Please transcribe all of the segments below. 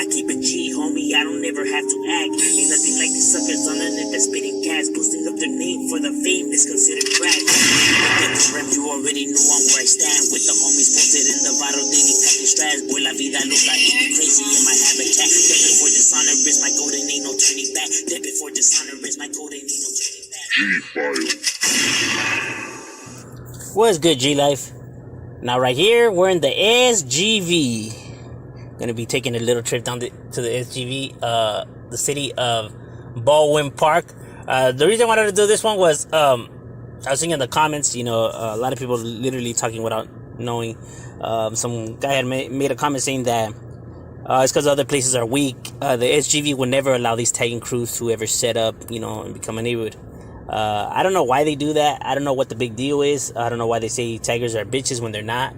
keep it G, homie, I don't ever have to act. Ain't nothing like these suckers on the net that's spitting gas, boosting up their name for the fame that's considered crack. You already know I'm where I stand, with the homies posted in the vital daily packing straps. Boy, la vida loca, it be crazy in my habitat. Dead before dishonor is my golden, ain't no turning back. Dead before dishonor is my golden, ain't no turning back. G-File. What's good, G-Life? Now right here, we're in the SGV. Gonna be taking a little trip down to the SGV, the city of Baldwin Park. The reason I wanted to do this one was, I was seeing in the comments, a lot of people literally talking without knowing. Some guy had made a comment saying that it's because other places are weak. The SGV would never allow these tagging crews to ever set up, and become a neighborhood. I don't know why they do that. I don't know what the big deal is. I don't know why they say taggers are bitches when they're not.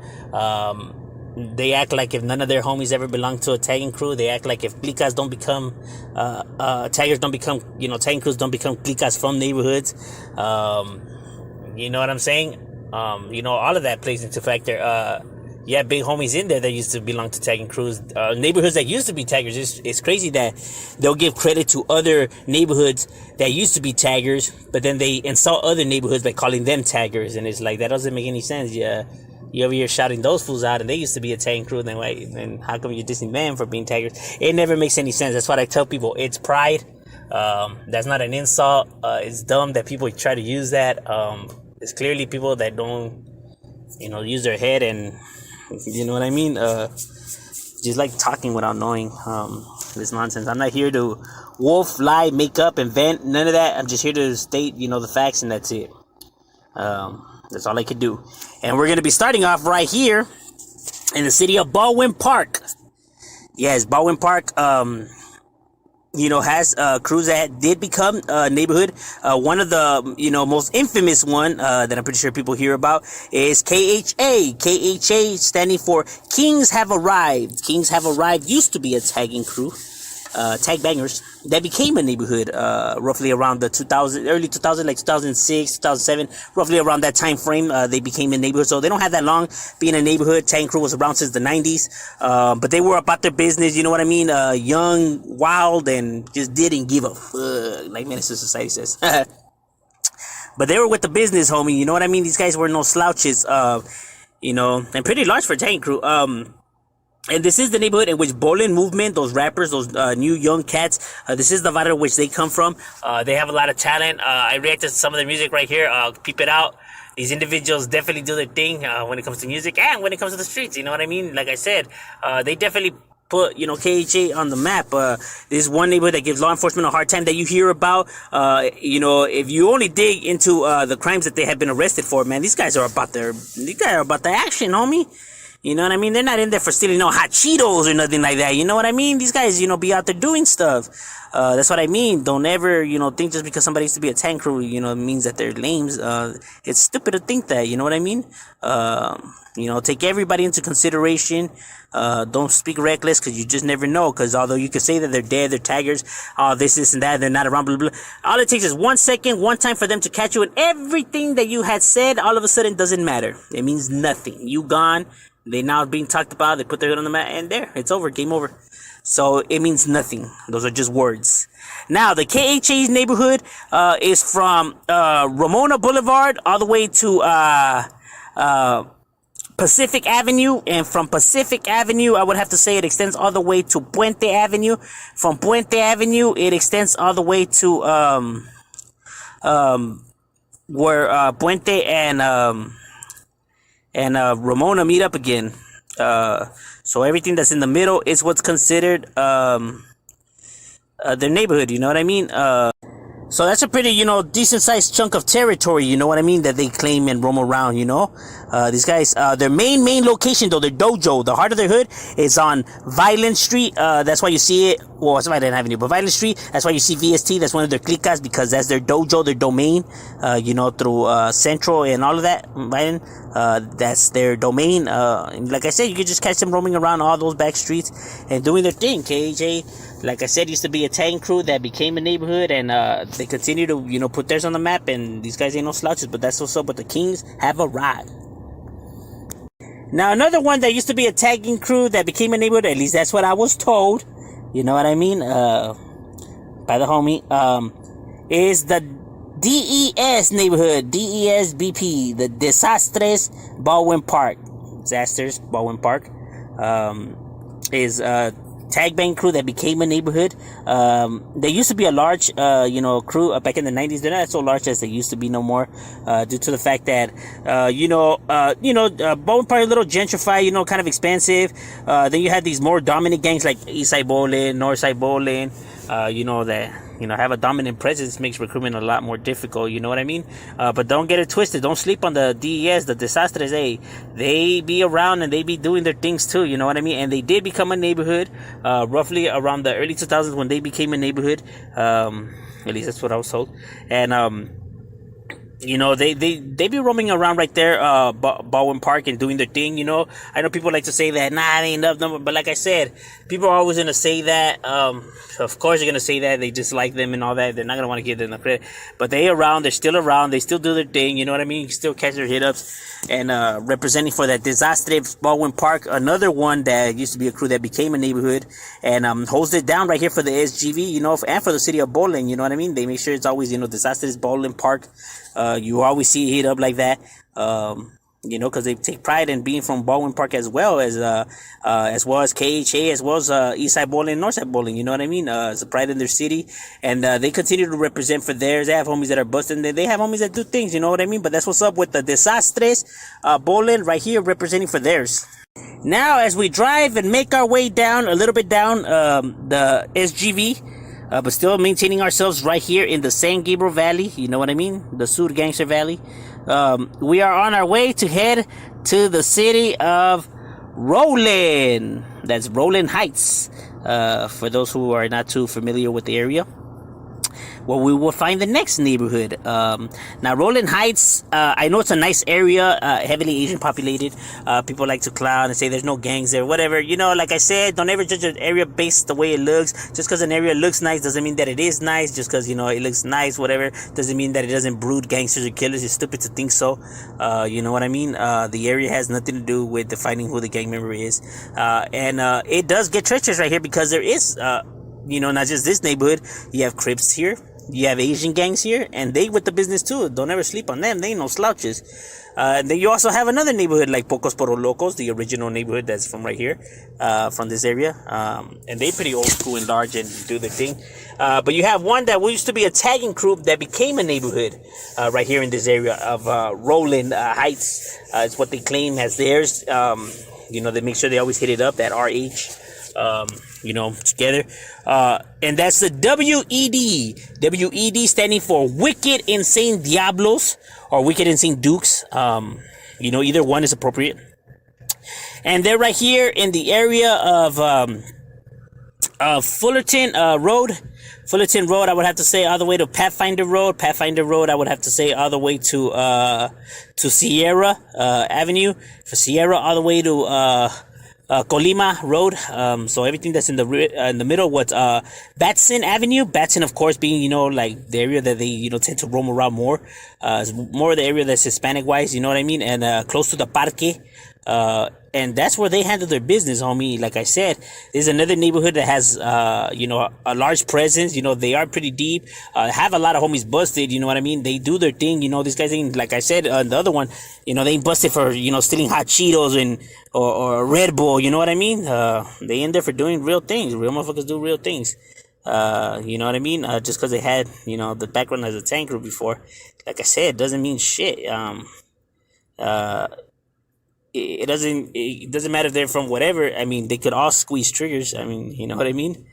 They act like if none of their homies ever belong to a tagging crew. They act like if plicas don't become, taggers don't become, tagging crews don't become plicas from neighborhoods. You know what I'm saying? All of that plays into factor. Big homies in there that used to belong to tagging crews. Neighborhoods that used to be taggers. It's crazy that they'll give credit to other neighborhoods that used to be taggers, but then they insult other neighborhoods by calling them taggers. And it's like, that doesn't make any sense. Yeah. You over here shouting those fools out, and they used to be a tagging crew. Then wait, and how come you're dissing them for being taggers? It never makes any sense. That's what I tell people. It's pride. That's not an insult. It's dumb that people try to use that. It's clearly people that don't, use their head, and you know what I mean. Just like talking without knowing. This nonsense. I'm not here to wolf, lie, make up, invent. None of that. I'm just here to state, the facts, and that's it. That's all I could do. And we're going to be starting off right here in the city of Baldwin Park. Yes, Baldwin Park, has crews that did become a neighborhood. One of the, most infamous one that I'm pretty sure people hear about is KHA. KHA standing for Kings Have Arrived. Kings Have Arrived used to be a tagging crew. Tag bangers that became a neighborhood roughly around the early 2000, like 2006, 2007, roughly around that time frame. They became a neighborhood, so they don't have that long being a neighborhood. Tagging crew was around since the 90s, but they were about their business, you know what I mean? Young, wild, and just didn't give a fuck, like Menace to Society says. But they were with the business, homie, you know what I mean? These guys were no slouches, and pretty large for a tagging crew. And this is the neighborhood in which Bolin Movement, those rappers, those new young cats, this is the vibe in which they come from. They have a lot of talent. I reacted to some of their music right here. Peep it out. These individuals definitely do their thing when it comes to music and when it comes to the streets. You know what I mean? Like I said, they definitely put, KHA on the map. This is one neighborhood that gives law enforcement a hard time that you hear about. If you only dig into the crimes that they have been arrested for, man, these guys are about the action, homie. You know what I mean? They're not in there for stealing no hot Cheetos or nothing like that. You know what I mean? These guys, be out there doing stuff. That's what I mean. Don't ever, think just because somebody used to be a tank crew, means that they're lames. It's stupid to think that, you know what I mean? Take everybody into consideration. Don't speak reckless, because you just never know. Because although you could say that they're dead, they're taggers, this and that, they're not around, blah, blah, blah. All it takes is 1 second, one time for them to catch you, and everything that you had said all of a sudden doesn't matter. It means nothing. You gone. They now being talked about. They put their hood on the mat, and there, it's over. Game over. So it means nothing. Those are just words. Now, the KHA's neighborhood is from Ramona Boulevard all the way to Pacific Avenue, and from Pacific Avenue, I would have to say it extends all the way to Puente Avenue. From Puente Avenue, it extends all the way to where Puente and Ramona meet up again. So everything that's in the middle is what's considered their neighborhood, you know what I mean? So that's a pretty, decent sized chunk of territory, you know what I mean, that they claim and roam around, These guys, their main location, though, their dojo, the heart of their hood, is on Violent Street. That's why you see it. Well, it's Violent Avenue, but Violent Street, that's why you see VST. That's one of their clicas, because that's their dojo, their domain, through Central and all of that. Violent, that's their domain. Like I said, you could just catch them roaming around all those back streets and doing their thing. KJ, like I said, used to be a tagging crew that became a neighborhood, and they continue to, put theirs on the map, and these guys ain't no slouches, but that's what's up with the Kings Have Arrived. Now, another one that used to be a tagging crew that became a neighborhood, at least that's what I was told, You know what I mean? By the homie. Is the DES neighborhood, DESBP, the Desastres Baldwin Park. Disasters Baldwin Park. Is tag bang crew that became a neighborhood. There used to be a large, crew back in the 90s. They're not so large as they used to be no more, due to the fact that, Baldwin Park a little gentrified, kind of expensive. Then you had these more dominant gangs like Eastside Bowling, Northside Bowling, have a dominant presence makes recruitment a lot more difficult, you know what I mean? But don't get it twisted. Don't sleep on the DES, the Desastres. They be around and they be doing their things too, you know what I mean? And they did become a neighborhood, roughly around the early 2000s when they became a neighborhood. At least that's what I was told. And, they be roaming around right there, Baldwin Park and doing their thing, I know people like to say that, nah, it ain't enough number, but like I said, people are always gonna say that, of course they're gonna say that, they dislike them and all that, they're not gonna want to give them the credit, but they're still around, they still do their thing, you know what I mean, you can still catch their hit-ups, and, representing for that Desastres Baldwin Park, another one that used to be a crew that became a neighborhood, and, holds it down right here for the SGV, and for the city of Bowling, you know what I mean, they make sure it's always, Desastres Baldwin Park. You always see it hit up like that, because they take pride in being from Baldwin Park as well as KHA, as well as Eastside Bowling and Northside Bowling. You know what I mean? It's a pride in their city, and they continue to represent for theirs. They have homies that are busting. They have homies that do things. You know what I mean? But that's what's up with the Desastres Bowling right here, representing for theirs. Now, as we drive and make our way down a little bit down the SGV. But still maintaining ourselves right here in the San Gabriel Valley. You know what I mean? The Sur Gangster Valley. We are on our way to head to the city of Rowland. That's Rowland Heights. For those who are not too familiar with the area. Well, we will find the next neighborhood. Now, Rowland Heights, I know it's a nice area, heavily Asian populated. People like to clown and say there's no gangs there, whatever. Like I said, don't ever judge an area based the way it looks. Just because an area looks nice doesn't mean that it is nice. Just because, it looks nice, whatever, doesn't mean that it doesn't brood gangsters or killers. It's stupid to think so. You know what I mean? The area has nothing to do with defining who the gang member is. And it does get treacherous right here because there is, not just this neighborhood. You have Crips here. You have Asian gangs here, and they with the business too. Don't ever sleep on them. They ain't no slouches. And then you also have another neighborhood like Pocos Poro Locos, the original neighborhood that's from right here, from this area. And they pretty old school and large and do their thing. But you have one that used to be a tagging crew that became a neighborhood right here in this area of Rowland Heights. It's what they claim as theirs. They make sure they always hit it up, that RH. Together. And that's the WED. WED standing for Wicked Insane Diablos or Wicked Insane Dukes. Either one is appropriate. And they're right here in the area of Fullerton Road. Fullerton Road, I would have to say all the way to Pathfinder Road. Pathfinder Road, I would have to say all the way to Sierra Avenue. For Sierra, all the way to Colima Road, so everything that's in the middle, what's Batson Avenue. Batson, of course, being like the area that they tend to roam around more. It's more the area that's Hispanic wise, you know what I mean, and close to the Parque. And that's where they handle their business, homie. Like I said, there's another neighborhood that has, a large presence. They are pretty deep. Have a lot of homies busted. You know what I mean? They do their thing. These guys ain't, like I said, the other one, they ain't busted for, stealing hot Cheetos or Red Bull. You know what I mean? They in there for doing real things. Real motherfuckers do real things. You know what I mean? Just because they had, the background as a tank group before. Like I said, doesn't mean shit. It doesn't matter if they're from whatever. I mean, they could all squeeze triggers. I mean, you know what I mean?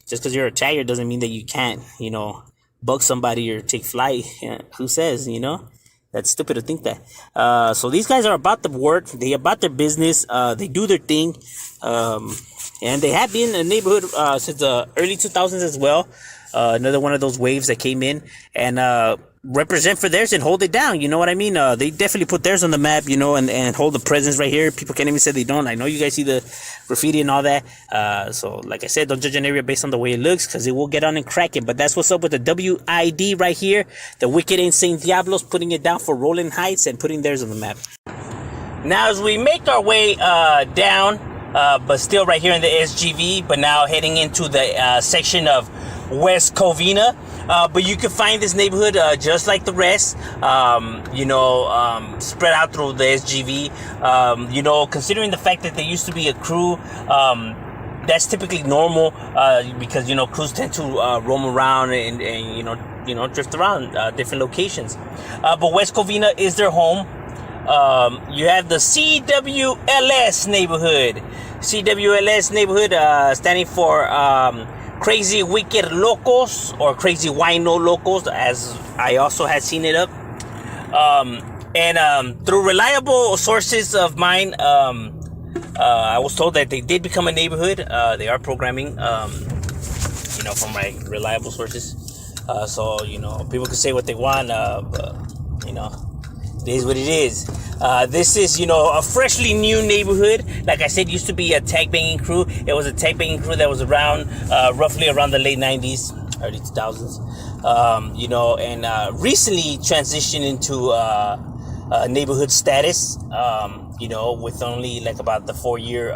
Just because you're a tagger doesn't mean that you can't, bug somebody or take flight. Who says, That's stupid to think that. So these guys are about the work. They about their business. They do their thing. And they have been in the neighborhood since the early 2000s as well. Another one of those waves that came in and represent for theirs and hold it down. You know what I mean? They definitely put theirs on the map, and hold the presence right here. People can't even say they don't. I know you guys see the graffiti and all that. So like I said, don't judge an area based on the way it looks, because it will get on and crack it. But that's what's up with the WID right here. The Wicked Insane Diablos, putting it down for Rowland Heights and putting theirs on the map. Now, as we make our way down but still right here in the SGV, but now heading into the section of West Covina. But you can find this neighborhood just like the rest, spread out through the SGV. Considering the fact that there used to be a crew, that's typically normal because crews tend to roam around and drift around different locations. But West Covina is their home. You have the CWLS neighborhood. CWLS neighborhood standing for Crazy Wicked Locos, or Crazy Wino Locos, as I also had seen it up. And through reliable sources of mine, I was told that they did become a neighborhood. They are programming, from my reliable sources. So people can say what they want, but it is what it is. This is, a freshly new neighborhood. Like I said, used to be a tag banging crew. It was a tag banging crew that was around, roughly around the late 90s, early 2000s. And recently transitioned into neighborhood status, with only like about the 4-year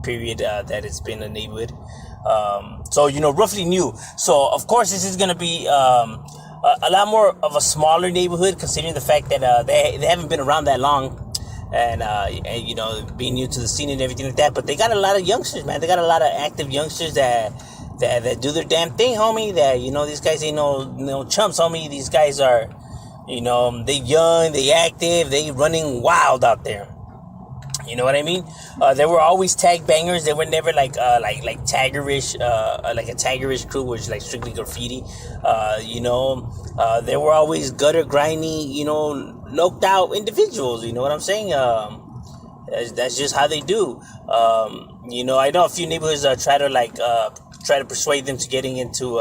period that it's been a neighborhood. So roughly new. So of course this is gonna be a lot more of a smaller neighborhood, considering the fact that they haven't been around that long, and being new to the scene and everything like that. But they got a lot of youngsters, man. They got a lot of active youngsters that do their damn thing, homie. That these guys ain't no chumps, homie. These guys are, they young, they active, they running wild out there. You know what I mean? They were always tag bangers. They were never like taggerish, like a taggerish crew, which is like strictly graffiti. They were always gutter grimy, noked out individuals. You know what I'm saying? That's just how they do. I know a few neighborhoods try to persuade them to getting into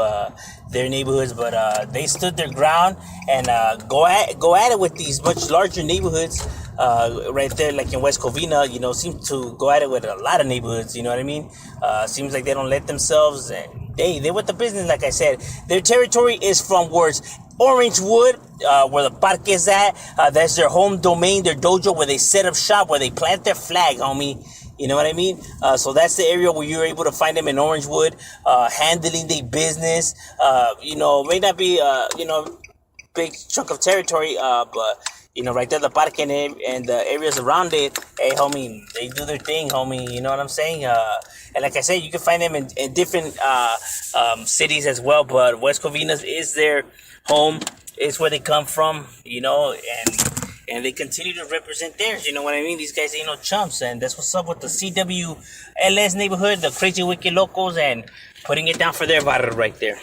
their neighborhoods, but they stood their ground and go at it with these much larger neighborhoods. Right there, like in West Covina, seem to go at it with a lot of neighborhoods. You know what I mean? Seems like they don't let themselves, and they with the business. Like I said, their territory is from words Orangewood, where the parque is at. That's their home domain, their dojo, where they set up shop, where they plant their flag, homie. You know what I mean? So that's the area where you're able to find them in Orangewood, handling their business. May not be big chunk of territory, but right there, the parque and the areas around it, hey, homie, they do their thing, homie. You know what I'm saying? And like I said, you can find them in different cities as well. But West Covina is their home. It's where they come from, and they continue to represent theirs. You know what I mean? These guys ain't no chumps, and that's what's up with the CWLS neighborhood, the Crazy Wicked Locos, and putting it down for their barrio right there.